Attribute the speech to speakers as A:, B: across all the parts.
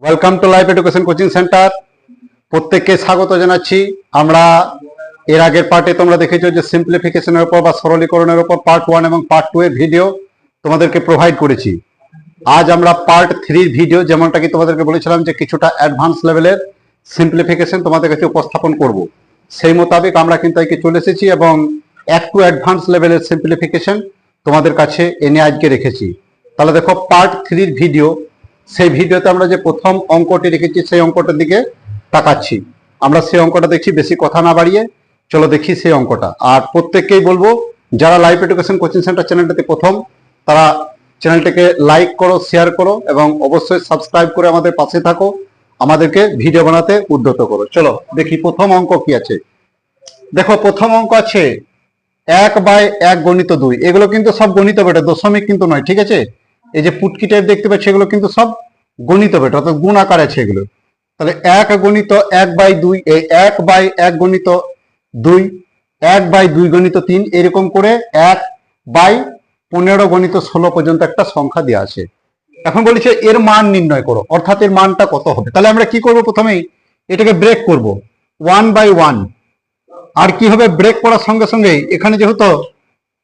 A: Welcome to life education coaching centre. প্রত্যেককে স্বাগত জানাচ্ছি। আমরা এর আগের পার্টে তোমরা দেখেছো যে সিম্পলিফিকেশনের উপর বা সরলীকরণের উপর পার্ট 1 এবং পার্ট 2 এর ভিডিও তোমাদেরকে প্রোভাইড করেছি। আজ আমরা পার্ট 3 ভিডিও, যেমনটা কি তোমাদেরকে বলেছিলাম যে কিছুটা অ্যাডভান্স লেভেলের সিম্পলিফিকেশন তোমাদের কাছে উপস্থাপন করব, সেই মোতাবেক আমরা কিন্তু আজকে চলে এসেছি এবং একটু অ্যাডভান্স লেভেলের সিম্পলিফিকেশন তোমাদের কাছে এনে আজকে রেখেছি। তাহলে দেখো পার্ট 3 ভিডিও, সেই ভিডিওতে আমরা যে প্রথম অঙ্কটি রেখেছি সেই অঙ্কটার দিকে তাকাচ্ছি। আমরা সেই অঙ্কটা দেখছি, বেশি কথা না বাড়িয়ে চলো দেখি সেই অঙ্কটা। আর প্রত্যেককেই বলবো, যারা লাইফ এডুকেশন কোচিং সেন্টার চ্যানেলটাতে প্রথম, তারা চ্যানেলটাকে লাইক করো, শেয়ার করো এবং অবশ্যই সাবস্ক্রাইব করে আমাদের পাশে থাকো, আমাদেরকে ভিডিও বানাতে উদ্যত করো। চলো দেখি প্রথম অঙ্ক কি আছে। দেখো প্রথম অঙ্ক আছে 1/1 গণিত 2। এগুলো কিন্তু সব গণিত বেটা, দশমিক কিন্তু নয়, ঠিক আছে? এই যে পুটকি টাইপ দেখতে পাচ্ছি, এগুলো কিন্তু সব গণিত বেটা, অর্থাৎ গুণ আকার আছে এগুলো। তাহলে 1 গণিত 1/2, এই 1/1 গণিত 2, 1/2 গণিত 3, এরকম করে 1/15 গণিত 16 পর্যন্ত একটা সংখ্যা দেওয়া আছে। এখন বলেছে এর মান নির্ণয় করো, অর্থাৎ এর মানটা কত হবে। তাহলে আমরা কি করব, প্রথমেই এটাকে ব্রেক করব 1/1। আর কি হবে, ব্রেক করার সঙ্গে সঙ্গেই এখানে যেহেতু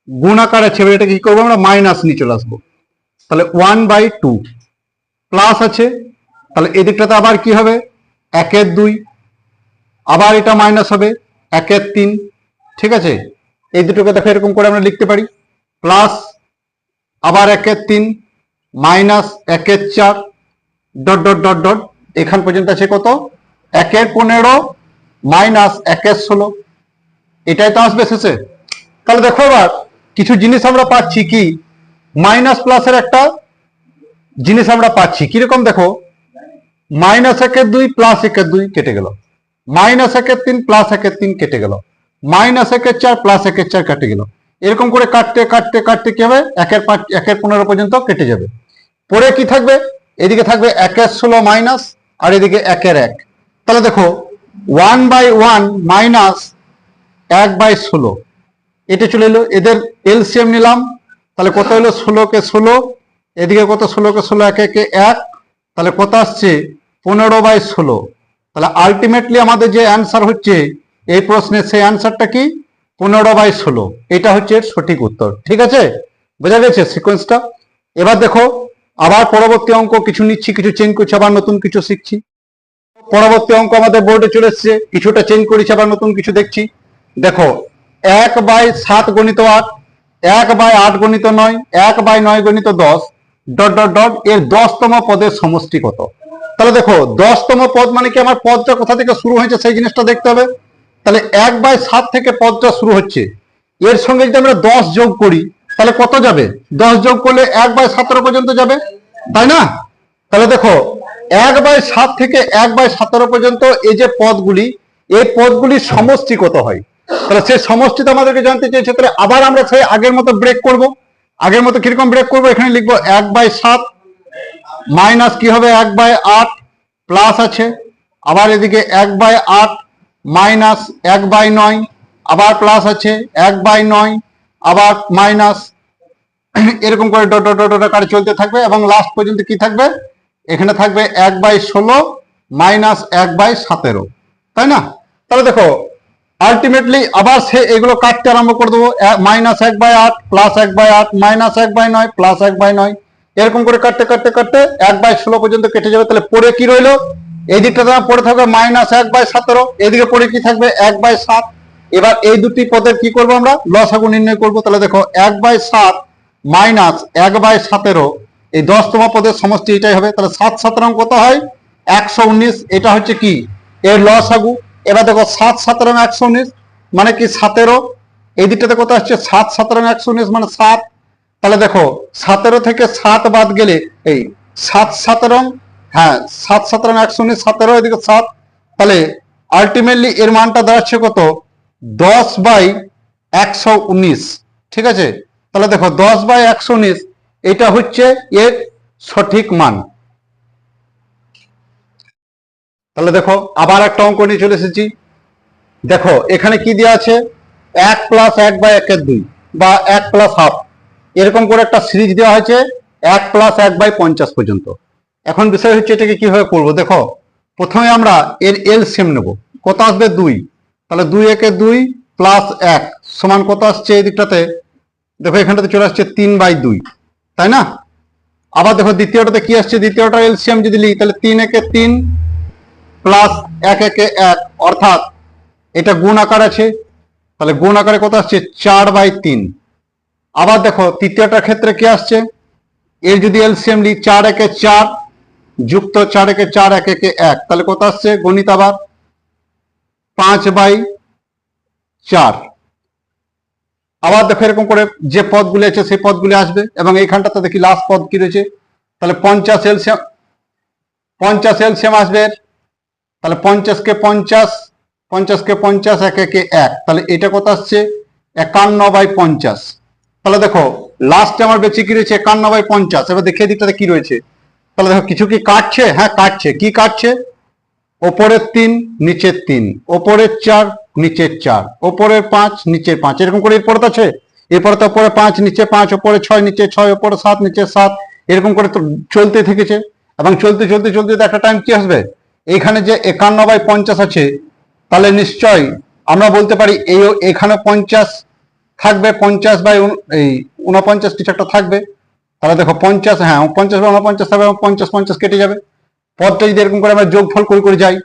A: গুণ আকার আছে, এটাকে কি করবো, আমরা মাইনাস নিয়ে চলে আসবো। তাহলে 1/2 প্লাস আছে, তাহলে এদিকটাতে আবার কি হবে 1/2, আবার এটা মাইনাস হবে 1/3, ঠিক আছে? এই দুটোকে দেখো এরকম করে আমরা লিখতে পারি, প্লাস আবার 1/3 minus 1/4 dot dot dot dot, এখান পর্যন্ত আছে কত 1/15 মাইনাস 1/16, এটাই তো আসবে শেষে। তাহলে দেখো এবার কিছু জিনিস আমরা পাচ্ছি, কি মাইনাস প্লাসের একটা জিনিস আমরা পাচ্ছি কিরকম, দেখো মাইনাস 1/2 প্লাস 1/2 কেটে গেল, মাইনাস 1/3 প্লাস 1/3 কেটে গেল, মাইনাস 1/4 প্লাস 1/4 কেটে গেল। এরকম করে কাটতে কাটতে কাটতে কি হবে 1/5 1/15 পর্যন্ত কেটে যাবে। পরে কি থাকবে, এদিকে থাকবে 1/16 মাইনাস, আর এদিকে 1/1। তাহলে দেখো 1/1 মাইনাস 1/16, এটা চলে এলো। এদের এলসিএম নিলাম, তাহলে কত হলো 16 কে 16, এদিকে কত 16 কে 16, 1 1 1, তাহলে কত আসছে 15/16। তাহলে আলটিমেটলি আমাদের যে অ্যান্সার হচ্ছে এই প্রশ্নের, সেই অ্যান্সারটা কি 15/16। এটা হচ্ছে এর সঠিক উত্তর, ঠিক আছে? বোঝা গেছে সিকোয়েন্সটা? এবার দেখো আবার পরবর্তী অঙ্ক কিছু নিচ্ছি, কিছু চেঞ্জ করছি, আবার নতুন কিছু শিখছি। পরবর্তী অঙ্ক আমাদের বোর্ডে চলে এসছে, কিছুটা চেঞ্জ করেছি, আবার নতুন কিছু দেখছি। দেখো 1/7 গণিত 8, 1/8 গণিত 9, 1/9 গণিত 10 ডট ডট ডট, এর 10তম পদের সমষ্টি কত? তাহলে দেখো 10তম পদ মানে কি, আমার পদটা কোথা থেকে শুরু হয়েছে সেই জিনিসটা দেখতে হবে। তাহলে 1/7 থেকে পদটা শুরু হচ্ছে, এর সঙ্গে যদি আমরা 10 যোগ করি তাহলে কত যাবে, 10 যোগ করলে 1/17 পর্যন্ত যাবে, তাই না? তাহলে দেখো 1/7 থেকে 1/17 পর্যন্ত এই যে পদগুলি, এই পদগুলির সমষ্টি কত হয়, তাহলে সেই সমষ্টিটা আমাদেরকে জানতে চেয়েছে। তাহলে আবার আমরা সেই আগের মতো ব্রেক করব। আগের মতো কিরকম ব্রেক করব, এখানে লিখবো 1/7 মাইনাস কি হবে 1/8 প্লাস আছে, আবার এদিকে 1/8 মাইনাস 1/9, আবার প্লাস আছে 1/9, আবার মাইনাস, এরকম করে ডট ডট ডট আকারে চলতে থাকবে এবং লাস্ট পর্যন্ত কি থাকবে, এখানে থাকবে 1/16 মাইনাস 1/17, তাই না? তাহলে দেখো আলটিমেটলি আবার সে এগুলো কাটতে আরম্ভ করে দেবো, মাইনাস 1/8 প্লাস 1/8 মাইনাস 1/9 প্লাস 1/9, এরকম করে কাটতে কাটতে কাটতে 1/16 পর্যন্ত কেটে যাবে। তাহলে পরে কি রইলো, এই দিকটা পরে থাকবে মাইনাস 1/17, এদিকে পরে কি থাকবে 1/7। এবার এই দুটি পদের কি করবো, আমরা লসাগু নির্ণয় করবো। তাহলে দেখো 1/7 মাইনাস 1/17, এই 10তম পদের সমষ্টি এটাই হবে। তাহলে 7 7 কত হয় 119, এটা হচ্ছে কি এর লসাগু। এবার দেখো 7 7 119 মানে কি 17, এই দিকটাতে কত আসছে 7 7 119 মানে 7। তাহলে দেখো 17 থেকে 7 বাদ গেলে এই 7 7, হ্যাঁ 7 7 119, 17 এদিকে 7, তাহলে আলটিমেটলি এর মানটা দাঁড়াচ্ছে কত 10/119, ঠিক আছে? তাহলে দেখো 10/119 এটা হচ্ছে এর সঠিক মান। তাহলে দেখো আবার একটা অঙ্ক নিয়ে চলে এসেছি। দেখো এখানে কি দেওয়া আছে 1 প্লাস 1/1/2 বা 1 প্লাস হাফ, এরকম করে একটা সিরিজ দেওয়া হয়েছে 1 প্লাস 1/50 পর্যন্ত। এখন বিষয় হচ্ছে এটাকে কিভাবে করবো। দেখো প্রথমে আমরা এর এলসিএম নেব। কত আসবে 2, তাহলে 2 একে 2 প্লাস 1 সমান কত আসছে এই দিকটাতে, দেখো এখানটাতে চলে আসছে 3/2, তাই না। আবার দেখো দ্বিতীয়টাতে কি আসছে, দ্বিতীয়টা এলসিএম যদি লিখি তাহলে 3 একে 3 প্লাস 1 একে 1, অর্থাৎ এটা গুণ আকার আছে, তাহলে গুণ আকারে কত আসছে 4/3। আবার দেখো তৃতীয়টার ক্ষেত্রে কি আসছে, এর যদি এলসিএম লিখি 4 একে 4 যুক্ত 4 একে 4 1 একে 1, তাহলে কত আসছে গণিত আবার 5/4। আবার দেখো এরকম করে যে পদগুলি আছে সেই পদগুলি আসবে, এবং এইখানটাতে দেখি লাস্ট পদ কি রয়েছে, তাহলে 50 এলসিএম আসবে, তাহলে 50 কে 50 1 একে 1, তাহলে এটা কত আসছে 51/50। তাহলে দেখো লাস্টে আমার বেঁচে কি রয়েছে 51/50। এবার দেখে দিকটাতে কি রয়েছে, তাহলে দেখো কিছু কি কাটছে, হ্যাঁ কাটছে। কি কাটছে, ওপরের 3 নিচের 3, ওপরের 4 নিচের 4, ওপরের 5 নিচের 5, এরকম করে এরপরে আছে। এরপরে তো ওপরে 5 নিচে 5, ওপরে 6 নিচে 6, ওপরে 7 নিচে 7, এরকম করে তো চলতে থেকেছে। এবং চলতে চলতে চলতে একটা টাইম কি আসবে, এইখানে যে 51/50 আছে, তাহলে নিশ্চয়ই আমরা বলতে পারি এই এখানে 50 থাকবে, 50/49 কিছু একটা থাকবে। তাহলে দেখো 50, হ্যাঁ 50/49 থাকবে, এবং 50 কেটে যাবে। পদটা যদি এরকম করে আমরা যোগফল করে যাই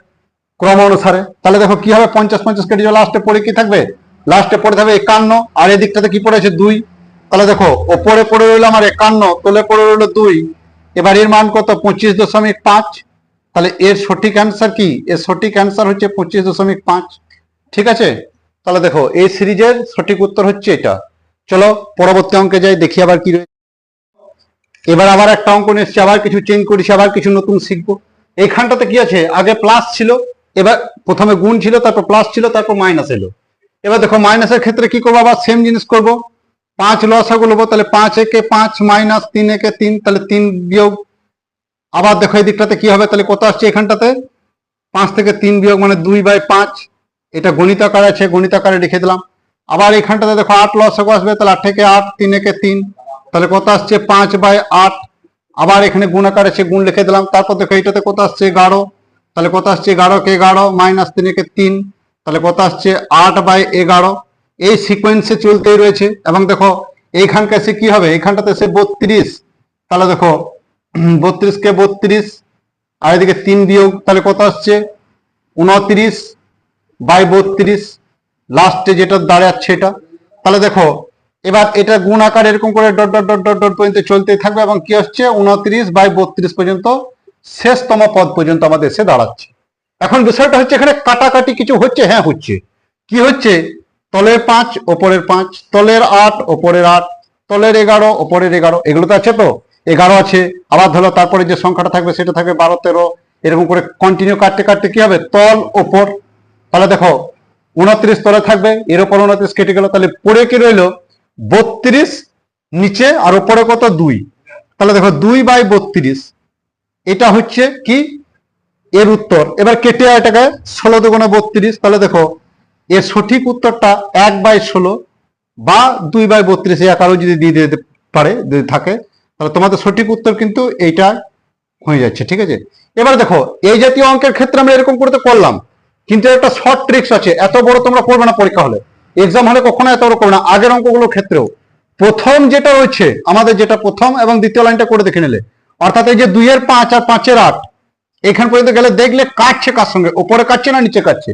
A: ক্রম অনুসারে, তাহলে দেখো কি হবে 50 কেটে যাবে, লাস্টে পড়ে কি থাকবে, লাস্টে পড়ে থাকবে 51, আর এদিকটাতে কি পড়েছে 2। তাহলে দেখো ওপরে পড়ে রইল আমার 51, তলে পড়ে রইল 2। এবার এর মান কত 25.5। তাহলে এর সঠিক অ্যান্সার কি, এর সঠিক অ্যান্সার হচ্ছে 25.5। ঠিক আছে, তাহলে দেখো এই সিরিজের সঠিক উত্তর হচ্ছে এটা। চলো পরবর্তী অঙ্কে যাই, দেখি আবার কি রয়েছে। এবার আবার একটা অঙ্ক নিয়ে এসেছি, আবার কিছু চেঞ্জ করেছি, আবার কিছু নতুন শিখবো। এইখানটাতে কি আছে, আগে প্লাস ছিল, এবার প্রথমে গুণ ছিল, তারপর প্লাস ছিল, তারপর মাইনাস এলো। এবার দেখো মাইনাসের ক্ষেত্রে কি করবো, আবার সেম জিনিস করব। 5 লসাগু নেবো, তাহলে 5 একে 5 মাইনাস 3 একে 3, তাহলে 3 বিয়োগ। আবার দেখো এই দিকটাতে কি হবে, তাহলে কত আসছে এখানটাতে 5 থেকে 3 বিয়োগ মানে 2/5। এটা গণিত আকারে আছে, গণিত আকারে লিখে দিলাম। আবার এখানটাতে দেখো 8 লসাগু আসবে, তাহলে 8 থেকে 8 3 একে 3, তাহলে কত আসছে 5/8। আবার এখানে গুণ আকারে আছে, গুণ লিখে দিলাম। তারপর দেখো এইটাতে কত আসছে 11, তাহলে কত আসছে 11 কে 11 মাইনাস 3 একে 3, তাহলে কত আসছে 8/11। এই সিকোয়েন্সে চলতেই রয়েছে। এবং দেখো এইখানকার সে কি হবে, এইখানটাতে সে 32, তাহলে দেখো 32 কে 32, আর এদিকে 3 বিয়োগ, তাহলে কত আসছে 29/32, লাস্টে যেটা দাঁড়াচ্ছে এটা। তাহলে দেখো এবার এটা গুণ আকার এরকম করে dot dot dot dot dot পর্যন্ত চলতেই থাকবে, এবং কি হচ্ছে 29/32 পর্যন্ত, শেষতম পদ পর্যন্ত আমাদের এসে দাঁড়াচ্ছে। এখন বিষয়টা হচ্ছে এখানে কাটাকাটি কিছু হচ্ছে, হ্যাঁ হচ্ছে। কি হচ্ছে, তলের 5 ওপরের 5, তলের 8 ওপরের 8, তলের 11 ওপরের 11, এগুলো তো আছে, তো 11 আছে। আবার ধরো তারপরে যে সংখ্যাটা থাকবে সেটা থাকবে 12 13, এরকম করে কন্টিনিউ কাটতে কাটতে কি হবে তল ওপর। তাহলে দেখো 29 তলে থাকবে, এর উপর 29 কেটে গেল, তাহলে পড়ে কি রইলো 32 নিচে, আর উপরে কত 2, তাহলে দেখো 2/32, এটা হচ্ছে কি এর উত্তর। এবার কেটে এটাকে 16 দুগুণে 32, তাহলে দেখো এর সঠিক উত্তরটা 1/16 বা 2/32, কারো যদি দিয়ে দিতে পারে, যদি থাকে, তাহলে তোমাদের সঠিক উত্তর কিন্তু এইটা হয়ে যাচ্ছে। ঠিক আছে, এবার দেখো এই জাতীয় অঙ্কের ক্ষেত্রে আমরা এরকম করতে করলাম, কিন্তু একটা শর্ট ট্রিক্স আছে। এত বড় তোমরা করবে না পরীক্ষা হলে, এক্সাম হলে কখনো এত বড় করবে না। আগের অঙ্কগুলোর ক্ষেত্রেও প্রথম যেটা রয়েছে আমাদের, যেটা প্রথম এবং দ্বিতীয় লাইনটা করে দেখে নিলে, অর্থাৎ এই যে 2 এর 5 আর 5 এর 8, এখান পর্যন্ত গেলে দেখলে কাটছে কার সঙ্গে, উপরে কাটছে না নিচে কাটছে।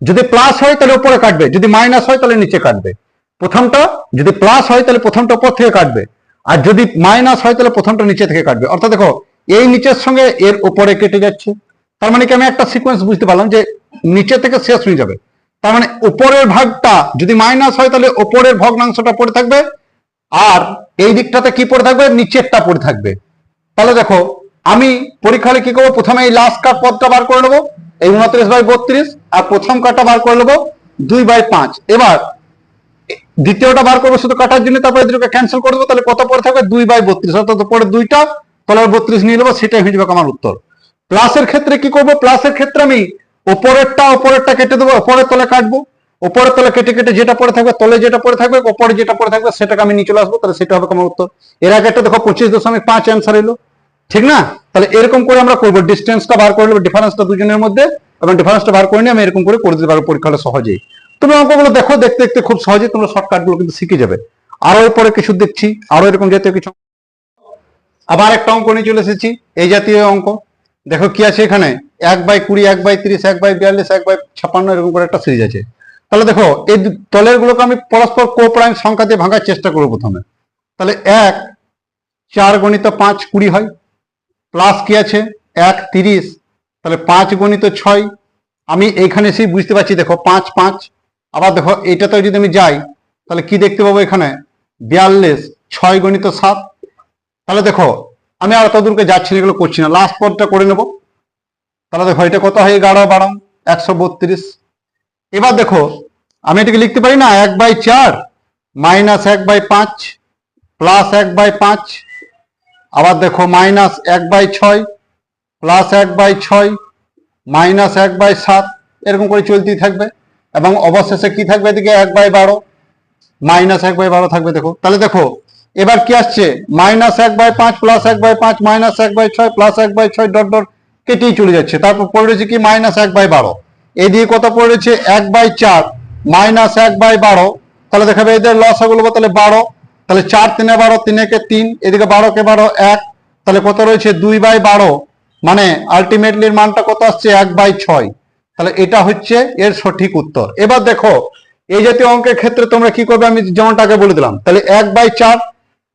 A: যদি প্লাস হয় তাহলে উপরে কাটবে, যদি মাইনাস হয় তাহলে নিচে কাটবে। প্রথমটা যদি প্লাস হয় তাহলে প্রথমটা উপর থেকে কাটবে, আর যদি মাইনাস হয় তাহলে প্রথমটা নিচে থেকে কাটবে। অর্থাৎ দেখো এই নিচের সঙ্গে এর উপরে কেটে যাচ্ছে, তার মানে কি আমি একটা সিকোয়েন্স বুঝতে পারলাম যে নিচে থেকে শেষ হয়ে যাবে। তার মানে উপরের ভাগটা যদি মাইনাস হয় তাহলে উপরের ভগ্নাংশটা পড়ে থাকবে, আর এই দিকটাতে কি পড়ে থাকবে, নিচেরটা পড়ে থাকবে। তাহলে দেখো আমি পরীক্ষা হলে কি করবো, প্রথমে এই লাস্ট কাট পদটা বার করে নেবো, এই 29/32, আর প্রথম কাটটা বার করে নেবো 2/5। এবার দ্বিতীয়টা বার করবো শুধু কাটার জন্য, তারপরে দুটোকে ক্যান্সেল করে দেবো, তাহলে কত পড়ে থাকবে 2/32, অর্থাৎ পরে 2টা তলার 32 নিয়ে নেবো, সেটাই হয়ে যাবে আমার উত্তর। প্লাসের ক্ষেত্রে কি করবো, প্লাসের ক্ষেত্রে আমি উপরেরটা কেটে দেবো, উপরের তলে কাটবো, উপরের তলে কেটে কেটে যেটা পড়ে থাকবে, তলে যেটা পড়ে থাকবে, উপরে যেটা পড়ে থাকবে সেটাকে আমি নিয়ে চলে আসবো, তাহলে সেটা হবে আমার উত্তর। এর আগে একটা দেখো 25.5 অ্যান্সার এলো, ঠিক না? তাহলে এরকম করে আমরা করবো, ডিস্টেন্সটা বার করে নেবো, ডিফারেন্সটা দুজনের মধ্যে, এবং ডিফারেন্সটা বার করে নিয়ে আমি এরকম করে দিতে পারবো পরীক্ষা হলে সহজেই। তুমি অঙ্কগুলো দেখো, দেখতে দেখতে খুব সহজেই তোমরা শর্টকাট গুলো কিন্তু শিখে যাবে। আরো এরপরে কিছু দেখছি, আরো এরকম জাতীয় কিছু। আবার একটা অঙ্ক নিয়ে চলে এসেছি, এই জাতীয় অঙ্ক। দেখো কি আছে এখানে, 1/20, 1/30, 1/42, 1/56, এরকম করে একটা সিরিজ আছে। তাহলে দেখো এই তলের গুলোকে আমি পরস্পর কোপ্রাইম সংখ্যা দিয়ে ভাঙার চেষ্টা করবো প্রথমে। তাহলে 4 × 5 20 হয়, প্লাস কি আছে 1 30, তাহলে 5 × 6, আমি এইখানে এসে বুঝতে পারছি, দেখো 5 5। আবার দেখো এইটাতে যদি আমি যাই তাহলে কি দেখতে পাবো এখানে 42, 6 × 7। তাহলে দেখো আমি আর অত দূরকে যাচ্ছি না, এগুলো করছি না, লাস্ট পদটা করে নেব। তাহলে দেখো এটা কত হয়, 11 12 132। এবার দেখো আমি এটাকে লিখতে পারি না 1/4 মাইনাস 1/5 প্লাস 1/5, আবার দেখো মাইনাস 1/6 প্লাস 1/6 মাইনাস 1/7, এরকম করে চলতেই থাকবে। এবং অবশেষে কি থাকবে, এদিকে 1/12 মাইনাস 1/12 থাকবে। দেখো তাহলে দেখো এবার কি আসছে, minus 1/5 plus 1/5 minus 1/6 plus 1/6 dot dot কেটেই চলে যাচ্ছে। তারপর পড়ে রয়েছে কি মাইনাস 1/12, এদিকে কত পড়ে রয়েছে 1/4 মাইনাস 1/12। তাহলে দেখাবে এদের লস গুলো তাহলে 12, তাহলে 4 3 12, 3 একে 3, এদিকে 12 কে 12 1, তাহলে কত রয়েছে 2/12, মানে আলটিমেটলির মানটা কত আসছে 1/6। তাহলে এটা হচ্ছে এর সঠিক উত্তর। এবার দেখো এই জাতীয় অঙ্কের ক্ষেত্রে তোমরা কি করবে, আমি যেমনটা আগে বলে দিলাম। তাহলে 1/4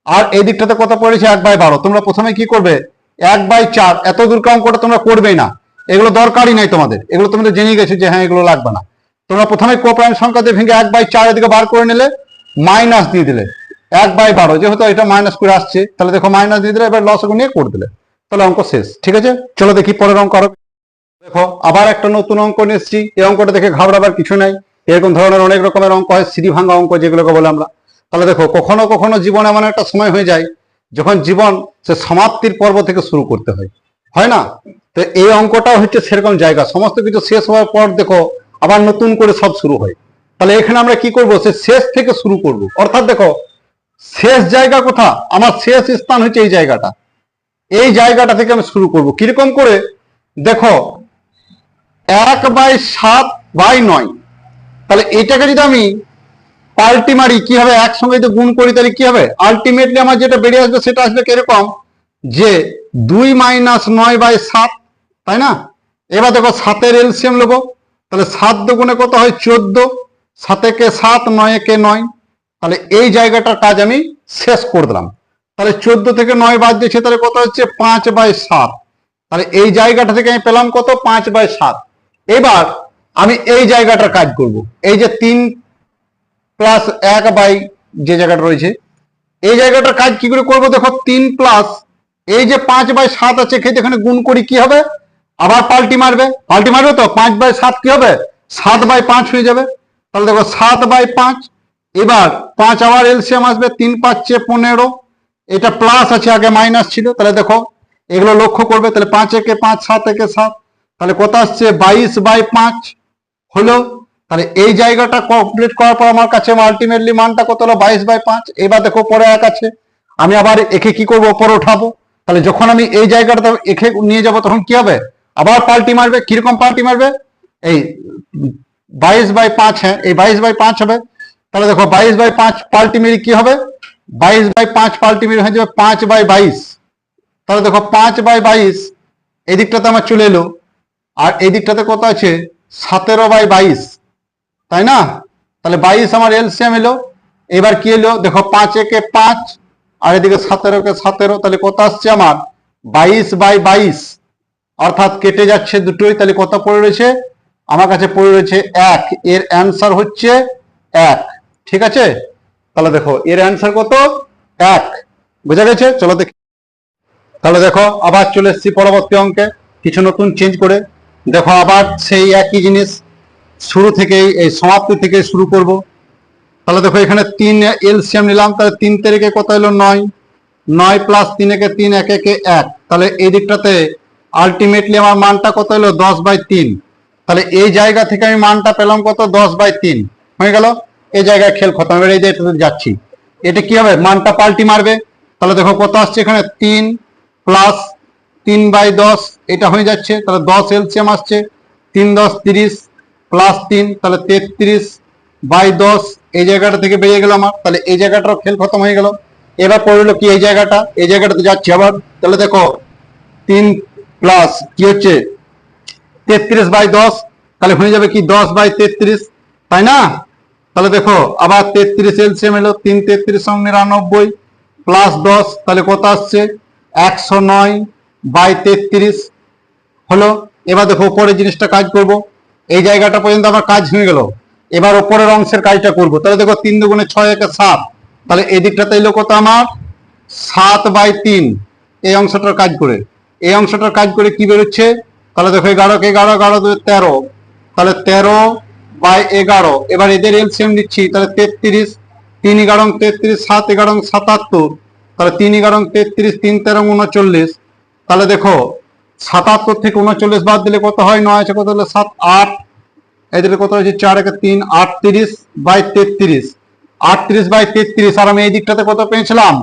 A: আর এই দিকটাতে কত পড়েছে 1/12, তোমরা প্রথমে কি করবে 1/4, এত দূরকে অঙ্কটা তোমরা করবেই না, এগুলো দরকারই নাই তোমাদের, এগুলো তোমরা জেনে গেছো যে হ্যাঁ এগুলো লাগবে না। তোমরা প্রথমে কোপ্রাইম সংখ্যা দিয়ে ভেঙে 1/4 এদিকে বার করে নিলে, মাইনাস দিয়ে দিলে 1/12, যেহেতু এটা মাইনাস করে আসছে তাহলে দেখো মাইনাস দিয়ে দিলে, এবার লস নিয়ে করে দিলে, তাহলে অঙ্ক শেষ। ঠিক আছে, চলো দেখি পরের অঙ্ক। আরো দেখো আবার একটা নতুন অঙ্ক নিয়ে এসেছি, এই অঙ্কটা দেখে ঘাবড়াবার কিছু নাই। এরকম ধরনের অনেক রকমের অঙ্ক হয়, সিঁড়ি ভাঙা অঙ্ক যেগুলোকে বলে আমরা। তাহলে দেখো কখনো কখনো জীবন এমন একটা সময় হয়ে যায় যখন জীবন সে সমাপ্তির পর্ব থেকে শুরু করতে হয়, হয় না? তো এই অঙ্কটাও হচ্ছে সেরকম জায়গা, সমস্ত কিছু শেষ হওয়ার পর দেখো আবার নতুন করে সব শুরু হয়। তাহলে এখানে আমরা কি করব, সে শেষ থেকে শুরু করব। অর্থাৎ দেখো শেষ জায়গা কোথা, আমার শেষ স্থান হচ্ছে এই জায়গাটা, এই জায়গাটা থেকে আমি শুরু করব। কিরকম করে, দেখো 1/7/9, তাহলে এটাকে যদি আমি পাল্টি মারি কি হবে, একসঙ্গে যদি গুণ করি তাহলে কি হবে, আলটিমেটলি আমার যেটা বেরিয়ে আসবে সেটা আসবে কিরকম, যে 2 - 9/7, তাই না? এবার দেখো 7-এর এলসিএম নেবো, তাহলে 7 দুগুণে কত হয় 14, 7 একে 7, 9 একে 9, তাহলে এই জায়গাটার কাজ আমি শেষ করে দিলাম। তাহলে 14 থেকে 9 বাদ দিয়েছে, তাহলে কত হচ্ছে 5/7, তাহলে এই জায়গাটা থেকে আমি পেলাম কত 5/7। এবার আমি এই জায়গাটার কাজ করব, এই যে 3 প্লাস 1 যে জায়গাটা রয়েছে এই জায়গাটার কাজ কি করে করব, দেখো 3 প্লাস এই যে 5/7 আছে, এখানে গুণ করি কি হবে, আবার পাল্টি মারবে তো 5/7 কি হবে 7/5 হয়ে যাবে। তাহলে দেখো 7/5, এবার 5 আবার এলসিএম আসবে, 3 × 5 = 15, এটা প্লাস আছে আগে মাইনাস ছিল, তাহলে দেখো এগুলো লক্ষ্য করবে, তাহলে 5 একে 5, 7 একে 7, তাহলে কত আসছে 22/5 হলো। তাহলে এই জায়গাটা কমপ্লিট করার পর আমার কাছে আলটিমেটলি মানটা কত হলো 22/5। এবার দেখো পরে 1 আছে, আমি আবার একে কি করবো উপরে উঠাবো, তাহলে যখন আমি এই জায়গাটা একে নিয়ে যাব তখন কি হবে, আবার পাল্টি মারবে। কিরকম পাল্টি মারবে, এই 22/5, হ্যাঁ এই 22/5 হবে। তাহলে দেখো 22/5 পাল্টি মেরে কি হবে, 22/5 পাল্টি মেরে হয়ে যাবে 5/22। তাহলে দেখো 5/22 এই দিকটাতে আমার চলে এলো, আর এই দিকটাতে কত আছে 17/22, তাই না? তাহলে 22 আমার এলসিএম এলো। এবার কি এলো, দেখো 5 একে 5 আর এদিকে 17 কে 17, তাহলে কত আসছে আমার 22/22, অর্থাৎ কেটে যাচ্ছে দুটোই। তাহলে কত পড়ে রয়েছে আমার কাছে, পড়ে রয়েছে 1। এর অ্যান্সার হচ্ছে 1। ঠিক আছে, তাহলে দেখো এর অ্যান্সার কত 1, বুঝা গেছে? চলো দেখি। তাহলে দেখো আবার চলে এসেছি পরবর্তী অঙ্কে, কিছু নতুন চেঞ্জ করে। দেখো আবার সেই একই জিনিস, শুরু থেকেই এই সমাপ্তি থেকে শুরু করব। তাহলে দেখো এখানে 3 এলসিএম নিলাম, তাহলে 3 তারিখে কত হলো 9, 9 প্লাস 3 একে 3, 1 একে 1, তাহলে এই দিকটাতে আলটিমেটলি আমার মানটা কত হলো 10/3। তাহলে এই জায়গা থেকে আমি মানটা পেলাম কত 10/3 হয়ে গেল। এই জায়গায় খেল খতম। এবার এই যে যাচ্ছি, এটা কি হবে মানটা পাল্টি মারবে, তাহলে দেখো কত আসছে এখানে 3 প্লাস 3/10 এটা হয়ে যাচ্ছে, তাহলে 10 এলসিএম আসছে, 3×10 = 30 প্লাস 3 তাহলে 33/10 এই জায়গাটা থেকে বেরিয়ে গেল আমার, তাহলে এই জায়গাটার খেল খতম হয়ে গেল। এবার পড়লো কি এই জায়গাটাতে যাচ্ছে আবার, তাহলে দেখো 3 প্লাস কি হচ্ছে 33/10 তাহলে হয়ে যাবে কি 10/33, তাই না? তাহলে দেখো আবার 33 এলসিএম এলো, 3 33 সঙ্গে 99 প্লাস 10 তাহলে কত আসছে 109/33 হলো। এবার দেখো উপরের জিনিসটা কাজ করব, এই জায়গাটা পর্যন্ত আমার কাজ হয়ে গেল, এবার উপরের অংশের কাজটা করব। তাহলে দেখো 3 × 6 = 7, তাহলে এই দিকটাতে এলো কত আমার 7/3 এই অংশটার কাজ করে, এই অংশটার কাজ করে কি বেরোচ্ছে, তাহলে দেখো 11 কে 11 11 2 13, তাহলে 13/11 এবার এদের এলসিএম নিচ্ছি, তাহলে 33 3 × 33 7 × 77 তাহলে 3 × 33 3 13 39, তাহলে দেখো 77 থেকে 39 বাদ দিলে কত হয় 9 আছে কত হলো 7 8 এদের কত হচ্ছে 4 × 3 38/33 38/33 আর আমি এই দিকটাতে কত পেয়েছিলাম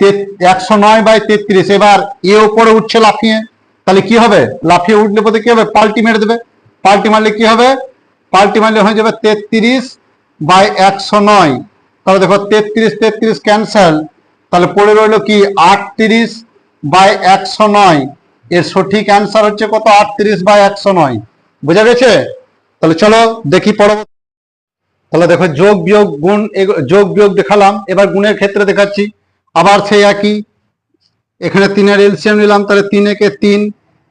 A: 109/33। এবার এ উপরে উঠছে লাফিয়ে, তাহলে কি হবে লাফিয়ে উঠলে পরে কি হবে পাল্টি মেরে দেবে, পাল্টি মারলে কি হবে পাল্টি মারলে হয়ে যাবে 33/109, তাহলে দেখো 33 33 ক্যান্সেল, তাহলে পড়ে রইলো কি 38/109, এর সঠিক অ্যান্সার হচ্ছে কত 38/109। বোঝা গেছে? তাহলে চলো দেখি পরবর্তী, তাহলে দেখো যোগ বিয়োগ গুণ যোগ বিয়োগ দেখালাম, এবার গুণের ক্ষেত্রে দেখাচ্ছি আবার সেই একই, এখানে 3 এর এলসিএম নিলাম, তাহলে 3 একে 3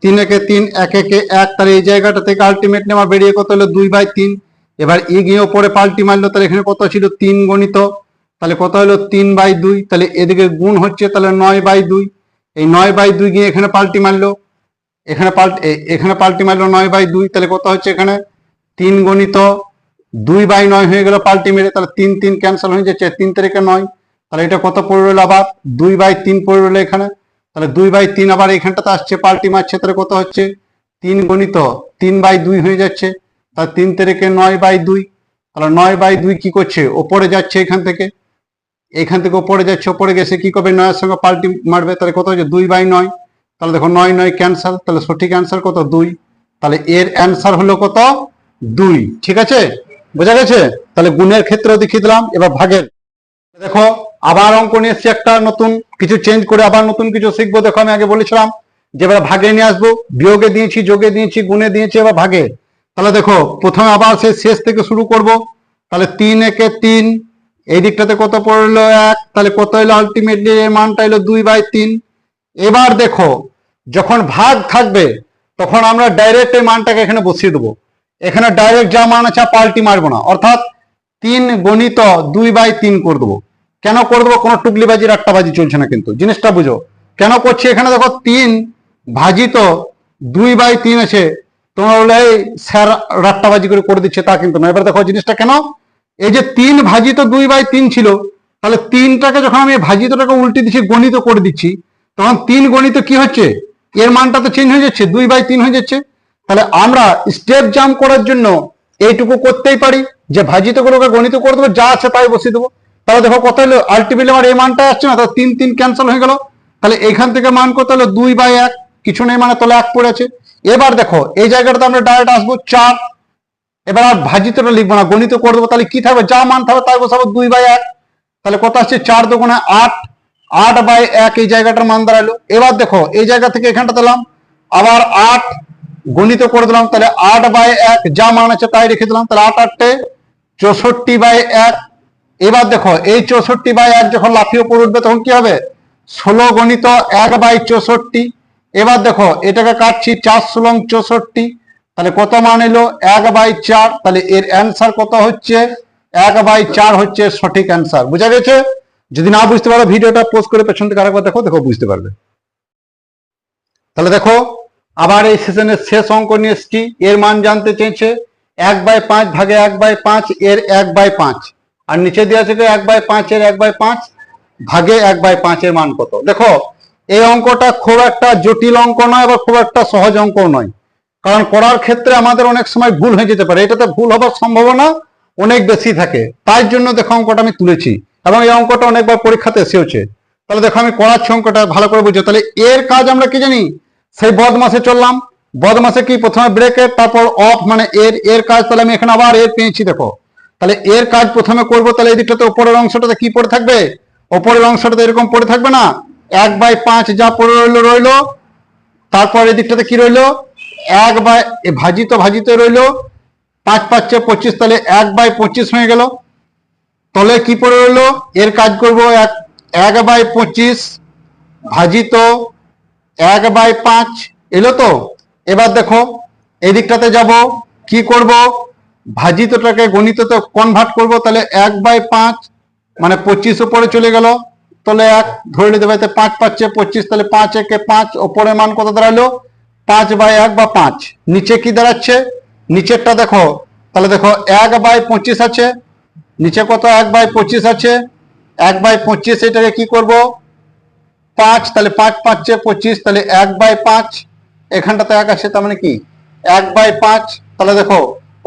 A: 3 একে 3 1 একে 1, তাহলে এই জায়গাটা থেকে আলটিমেটলি আমার বেরিয়ে কত হলো 2/3। এবার ই গিয়ে ওপরে পাল্টি মারলো, তাহলে এখানে কত ছিল 3 গণিত, তাহলে কত হলো 3/2, তাহলে এদিকে গুণ হচ্ছে তাহলে 9/2, এই 9/2 গিয়ে এখানে পাল্টি মারলো, এখানে পাল্টি মারলো 9/2, তাহলে কত হচ্ছে এখানে 3 গণিত 2/9 হয়ে গেল পাল্টি মেরে, তাহলে 3 3 ক্যান্সেল হয়ে যাচ্ছে, 3 তারিখে 9, তাহলে এটা কত পড়ে রইল আবার 2/3 পড়ে রইল এখানে, তাহলে 2/3 আবার এখানটাতে আসছে পাল্টি মারছে, তাহলে কত হচ্ছে 3 গণিত 3/2 হয়ে যাচ্ছে, তাহলে 3 তারিখে 9/2, তাহলে 9/2 কি করছে ওপরে যাচ্ছে, এখান থেকে ওপরে যাচ্ছে, ওপরে গেছে কি করবে 9 এর সঙ্গে পাল্টি মারবে, তাহলে কত হচ্ছে 2/9, তাহলে দেখো 9 9 ক্যান্সেল, তাহলে সঠিক অ্যান্সার কত 2, তাহলে এর অ্যান্সার হলো কত 2। ঠিক আছে, বোঝা গেছে? তাহলে গুণের ক্ষেত্রেও দেখিয়ে দিলাম, এবার ভাগের দেখো আবার অঙ্ক নিয়ে এসছি, একটা নতুন কিছু চেঞ্জ করে আবার নতুন কিছু শিখবো। দেখো আমি আগে বলেছিলাম যে এবার ভাগে নিয়ে আসবো, বিয়োগে দিয়েছি, যোগে দিয়েছি, গুণে দিয়েছি, এবার ভাগে। তাহলে দেখো প্রথমে আবার সেই শেষ থেকে শুরু করব, তাহলে 3 একে 3 এই দিকটাতে কত পড়লো 1, তাহলে কত হলো আলটিমেটলি এর মানটা হলো 2/3। এবার দেখো যখন ভাগ থাকবে তখন আমরা ডাইরেক্ট এই মানটাকে এখানে বসিয়ে দেবো, এখানে ডাইরেক্ট যা মান আছে পাল্টি মারবো না, অর্থাৎ 3 গণিত 2/3 করে দেবো। কেন করে দেবো, কোনো টুকলিবাজি রাট্টাবাজি চলছে না, কিন্তু জিনিসটা বুঝো কেন করছি। এখানে দেখো 3 ভাজিত 2/3 আছে, তোমরা বলে এই স্যার রাট্টাবাজি করে দিচ্ছে, তা কিন্তু না। এবার দেখো জিনিসটা কেন, এই যে 3 ভাজিত 2/3 ছিল, তাহলে 3টাকে যখন আমি ভাজিতটাকে উল্টে দিচ্ছি গণিত করে দিচ্ছি, তখন 3 গণিত কি হচ্ছে এর মানটা তো চেঞ্জ হয়ে যাচ্ছে 2/3 হয়ে যাচ্ছে। তাহলে আমরা স্টেপ জাম্প করার জন্য এইটুকু করতেই পারি যে ভাজিত গুলোকে গণিত করে দেবো, যা আছে তাই বসিয়ে দেবো। তাহলে দেখো কত হলো আলটিমেটলি আমার এই মানটা আসছে না, তাহলে 3 3 ক্যান্সেল হয়ে গেল, তাহলে এখান থেকে মান কত হলো 2/1, কিছু নেই মানে তাহলে 1 পড়ে আছে। এবার দেখো এই জায়গাটাতে আমরা ডাইরেক্ট আসবো 4, এবার আর ভাজিতটা লিখবো না, গণিত করে দেবো, তাহলে কি থাকবে যা মান থাকবে তাই বসাবো 2/1, তাহলে কত আসছে 4 × 2 = 8, 8/1 এই জায়গাটার মান দাঁড়ালো। এবার দেখো এই জায়গা থেকে এখানটা দিলাম আবার 8 গণিত করে দিলাম, তাহলে 8/1 যা মান আছে তাই রেখে দিলাম, তাহলে 8 8 64/1। এবার দেখো এই 64/1 যখন লাফিয়ে উপরে উঠবে তখন কি হবে 16 গণিত 1/64। এবার দেখো এটাকে কাটছি 4 16 64, তাহলে কত মান এলো 1/4, তাহলে এর অ্যান্সার কত হচ্ছে 1/4 হচ্ছে সঠিক অ্যান্সার। বুঝা গেছে? যদি না বুঝতে পারো ভিডিওটা পোস্ট করে পেছন থেকে আরেকবার দেখো, বুঝতে পারবে। তাহলে দেখো আবার এই সেশনের শেষ অঙ্ক নিয়ে এসছি, এর মান জানতে চেয়েছে 1/5 ভাগে 1/5 এর 1/5, আর নিচে দেওয়া আছে 1/5 এর 1/5 ভাগে 1/5 এর মান কত। দেখো এই অঙ্কটা খুব একটা জটিল অঙ্ক নয়, আবার খুব একটা সহজ অঙ্ক নয়, কারণ করার ক্ষেত্রে আমাদের অনেক সময় ভুল হয়ে যেতে পারে, এটাতে ভুল হবার সম্ভাবনা অনেক বেশি থাকে, তাই জন্য দেখো অঙ্কটা আমি তুলেছি, এবং এই অঙ্কটা অনেকবার পরীক্ষাতে এসেওছে। তাহলে দেখো আমি করাচ্ছি অঙ্কটা ভালো করে বুঝো। তাহলে এর কাজ আমরা কি জানি, সেই বদমাসে চললাম, বদমাসে কি প্রথমে ব্রেকেট তারপর অফ, মানে এর কাজ। তাহলে আমি এখানে আবার এর পেয়েছি, দেখো তাহলে এর কাজ প্রথমে করব। তাহলে এই দিকটাতে উপরের অংশটাতে কি পড়ে থাকবে, উপরের অংশটাতে এরকম পড়ে থাকবে না, 1/5 যা পড়ে রইলো। তারপর এই দিকটাতে কি রইলো, 1 ভাজিত রইলো, 5 5 25, তাহলে 1/25 হয়ে গেল। তাহলে কি পড়ে রইলো, এর কাজ করব 1/25 ভাজিত 1/5 এলো তো। এবার দেখো এই দিকটাতে যাব, কি করব, ভাজিতটাকে গণিততে কনভার্ট করব। তাহলে 1/5 মানে 25 উপরে চলে গেল, তাহলে 1 ধরে দেবে, 5 5 25, তাহলে 5 একে 5, ওপরের মান কত দাঁড়ালো, 5/1 বা 5। নিচে কি দাঁড়াচ্ছে, নিচেরটা দেখো, তাহলে দেখো 1/25 আছে, নিচে কত 1/25 আছে, 1/25 এটাকে কি করব 5, তাহলে 5 5 25, তাহলে 1/5, এখানটাতে 1 আছে, তার মানে কি 1/5। তাহলে দেখো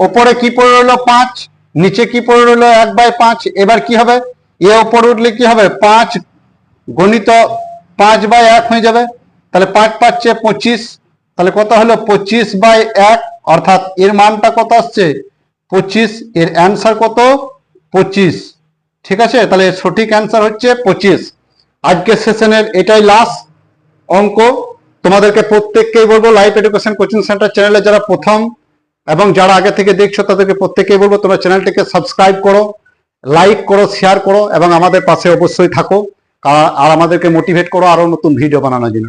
A: ওপরে কি পড়ে রইলো 5, নিচে কি পড়ে রইলো 1/5। এবার কি হবে, এ ওপরে উঠলে কি হবে, 5 গণিত 5/1 হয়ে যাবে। তাহলে 5 5 25, তাহলে কত হলো 25/1, অর্থাৎ এর মানটা কত আসছে 25, এর অ্যান্সার কত 25। ঠিক আছে, তাহলে সঠিক অ্যান্সার হচ্ছে 25। আজকের সেশনের এটাই লাস্ট অঙ্ক। তোমাদেরকে প্রত্যেককেই বলবো, লাইভ এডুকেশন কোচিং সেন্টার চ্যানেলে যারা প্রথম এবং যারা আগে থেকে দেখছো তাদেরকে প্রত্যেককেই বলবো তোমরা চ্যানেলটিকে সাবস্ক্রাইব করো, লাইক করো, শেয়ার করো এবং আমাদের পাশে অবশ্যই থাকো, আর আমাদেরকে মোটিভেট করো আরো নতুন ভিডিও বানানোর জন্য।